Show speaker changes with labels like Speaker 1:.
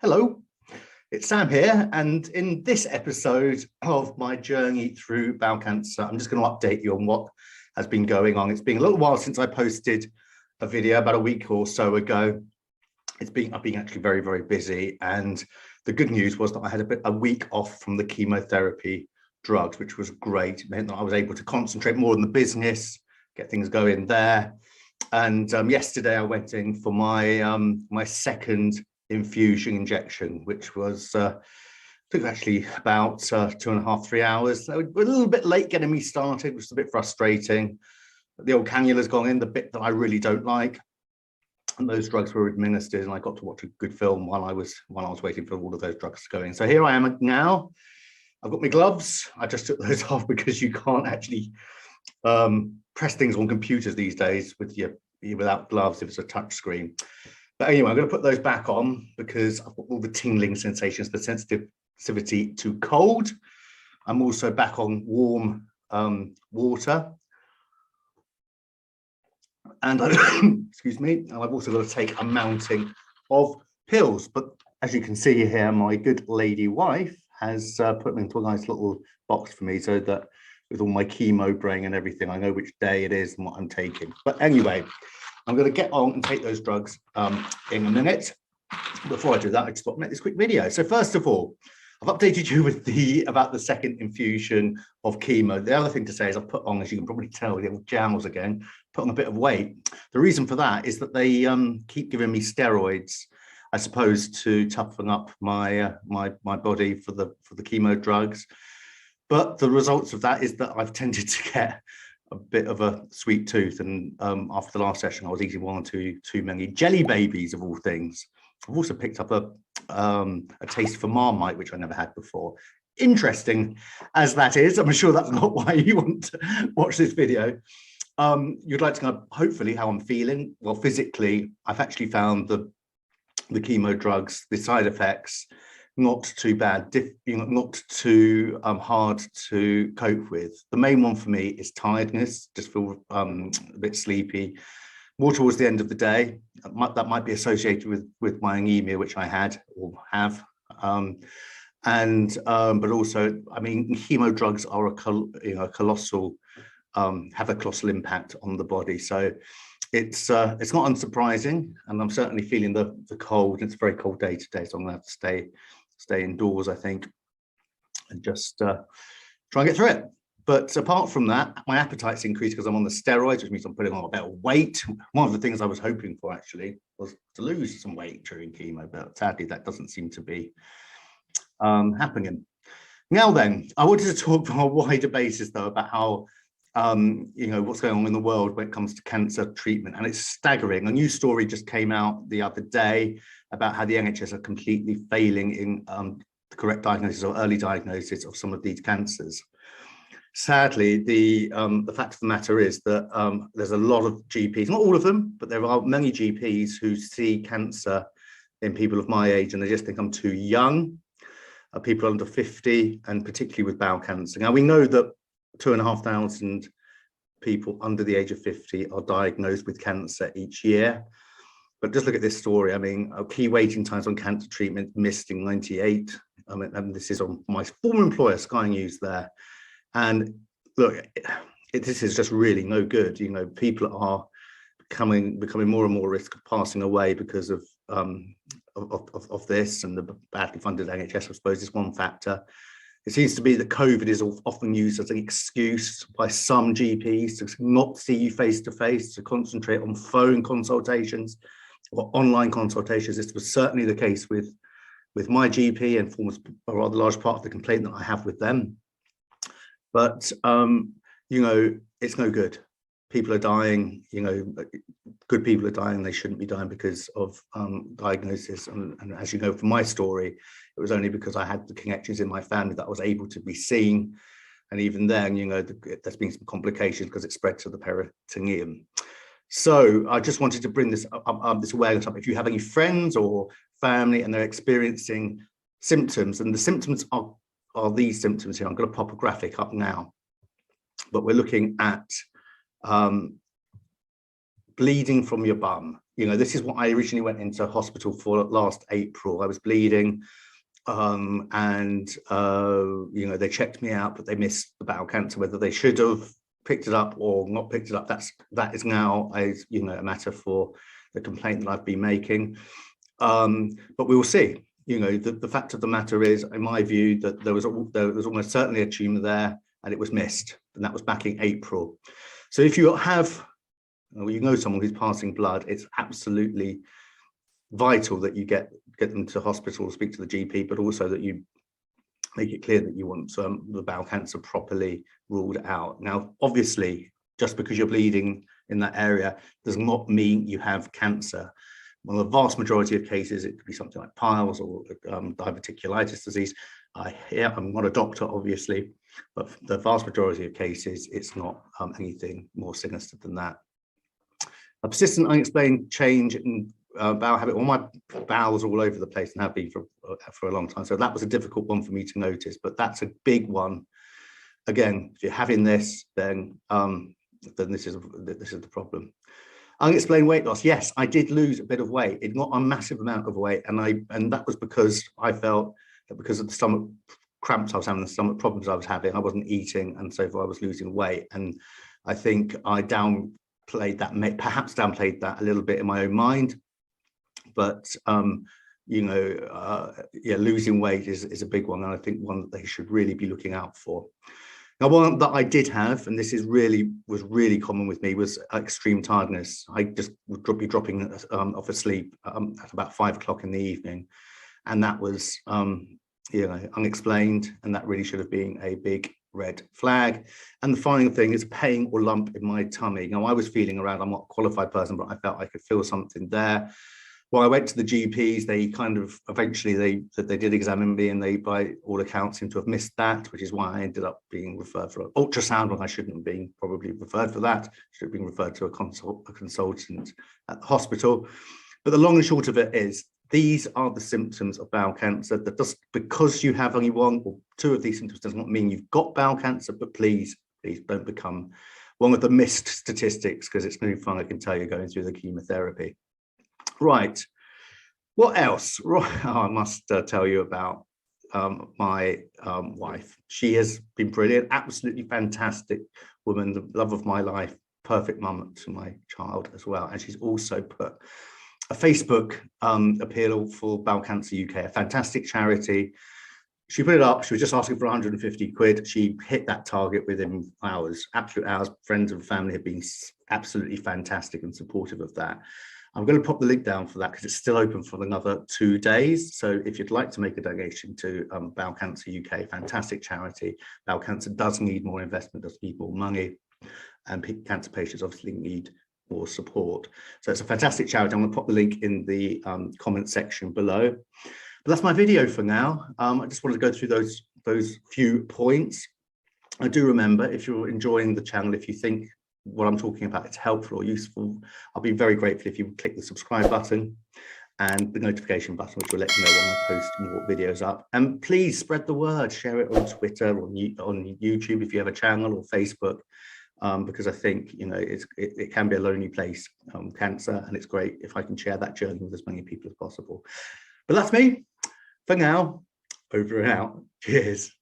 Speaker 1: Hello, it's Sam here, and in this episode of my journey through bowel cancer, I'm just going to update you on what has been going on. It's been a little while since I posted a video, about a week or so ago. I've been actually very, very busy, and the good news was that I had a week off from the chemotherapy drugs, which was great. It meant that I was able to concentrate more on the business, get things going there. And yesterday I went in for my my second infusion injection, which was took actually about 2.5 to 3 hours. So a little bit late getting me started, which is a bit frustrating. But the old cannula's gone in, the bit that I really don't like, and those drugs were administered, and I got to watch a good film while I was waiting for all of those drugs to go in. So here I am now. I've got my gloves. I just took those off because you can't actually press things on computers these days without gloves if it's a touch screen. But anyway, I'm going to put those back on because I've got all the tingling sensations, the sensitivity to cold. I'm also back on warm water. And excuse me, and I've also got to take a mounting of pills. But as you can see here, my good lady wife has put them into a nice little box for me so that with all my chemo brain and everything, I know which day it is and what I'm taking. But anyway, I'm going to get on and take those drugs in a minute. Before I do that, I just thought I'd make this quick video. So first of all, I've updated you with about the second infusion of chemo. The other thing to say is I've put on, as you can probably tell, the jowls again, put on a bit of weight. The reason for that is that they keep giving me steroids, I suppose, to toughen up my my body for the chemo drugs. But the results of that is that I've tended to get a bit of a sweet tooth, and after the last session I was eating one or too many jelly babies of all things. I've also picked up a taste for Marmite, which I never had before. Interesting as that is, I'm sure that's not why you want to watch this video. You'd like to know hopefully how I'm feeling. Well, physically I've actually found the chemo drugs, the side effects, not too bad, not too hard to cope with. The main one for me is tiredness, just feel a bit sleepy. More towards the end of the day, that might be associated with my anemia, which I had or have. But also, I mean, chemo drugs are a colossal, have a colossal impact on the body. So it's not unsurprising, and I'm certainly feeling the cold. It's a very cold day today, so I'm gonna have to stay indoors, I think, and just try and get through it. But apart from that, my appetite's increased because I'm on the steroids, which means I'm putting on a bit of weight. One of the things I was hoping for actually was to lose some weight during chemo, but sadly that doesn't seem to be happening. Now then, I wanted to talk on a wider basis though about how what's going on in the world when it comes to cancer treatment, and it's staggering. A new story just came out the other day about how the NHS are completely failing in the correct diagnosis or early diagnosis of some of these cancers. Sadly, the fact of the matter is that there's a lot of GPs, not all of them, but there are many GPs who see cancer in people of my age and they just think I'm too young, people under 50, and particularly with bowel cancer. Now, we know that 2,500 people under the age of 50 are diagnosed with cancer each year. But just look at this story. I mean, key waiting times on cancer treatment missed in 98. I mean, and this is on my former employer, Sky News there. And look, this is just really no good. You know, people are becoming more and more risk of passing away because of this, and the badly funded NHS, I suppose, is one factor. It seems to be that COVID is often used as an excuse by some GPs to not see you face to face, to concentrate on phone consultations or online consultations. This was certainly the case with my GP and forms a rather large part of the complaint that I have with them. But, it's no good. People are dying, good people are dying. They shouldn't be dying because of diagnosis. And as you know from my story, it was only because I had the connections in my family that I was able to be seen. And even then, there's been some complications because it spread to the peritoneum. So I just wanted to bring this awareness up. If you have any friends or family and they're experiencing symptoms, and the symptoms are these symptoms here. I'm going to pop a graphic up now, but we're looking at bleeding from your bum. this is what I originally went into hospital for last April. I was bleeding, and they checked me out, but they missed the bowel cancer. Whether they should have picked it up or not picked it up, that is now a matter for the complaint that I've been making. But we will see. The fact of the matter is, in my view, that there was almost certainly a tumour there, and it was missed, and that was back in April. So if you have, someone who's passing blood, it's absolutely vital that you get them to hospital, speak to the GP, but also that you make it clear that you want the bowel cancer properly ruled out. Now, obviously, just because you're bleeding in that area does not mean you have cancer. Well, the vast majority of cases, it could be something like piles or diverticulitis disease. I'm not a doctor, obviously, but the vast majority of cases, it's not anything more sinister than that. A persistent unexplained change in bowel habit. All my bowels are all over the place and have been for a long time. So that was a difficult one for me to notice, but that's a big one. Again, if you're having this, then this is the problem. Unexplained weight loss. Yes, I did lose a bit of weight. It's not a massive amount of weight, and that was because I felt that because of the stomach cramps I was having, the stomach problems I was having, I wasn't eating, and so I was losing weight. And I think I downplayed that a little bit in my own mind. But losing weight is a big one, and I think one that they should really be looking out for. Now, one that I did have, and this was really common with me, was extreme tiredness. I just would be dropping off asleep at about 5 o'clock in the evening, and that was unexplained, and that really should have been a big red flag. And the final thing is a pain or lump in my tummy. Now, I was feeling around, I'm not a qualified person, but I felt I could feel something there. Well, I went to the GPs. They kind of eventually they did examine me, and they, by all accounts, seem to have missed that, which is why I ended up being referred for an ultrasound when I shouldn't have been probably referred for that. Should have been referred to a consultant at the hospital. But the long and short of it is, these are the symptoms of bowel cancer. That just because you have only one or two of these symptoms does not mean you've got bowel cancer. But please don't become one of the missed statistics, because it's no fun, I can tell you, going through the chemotherapy. Right, what else? I must tell you about my wife. She has been brilliant, absolutely fantastic woman, the love of my life, perfect mum to my child as well. And she's also put a Facebook appeal for Bowel Cancer UK, a fantastic charity. She put it up. She was just asking for 150 quid. She hit that target within hours, absolute hours. Friends and family have been absolutely fantastic and supportive of that. I'm going to pop the link down for that because it's still open for another 2 days. So if you'd like to make a donation to Bowel Cancer UK, fantastic charity. Bowel cancer does need more investment, does need more money, and cancer patients obviously need more support. So it's a fantastic charity. I'm going to pop the link in the comment section below. But that's my video for now. I just wanted to go through those few points. I do remember, if you're enjoying the channel, if you think what I'm talking about is helpful or useful, I'll be very grateful if you click the subscribe button and the notification button, which will let you know when I post more videos up. And please spread the word, share it on Twitter or on YouTube if you have a channel, or Facebook, because I think it can be a lonely place, cancer, and it's great if I can share that journey with as many people as possible. But that's me for now. Over and out. Cheers.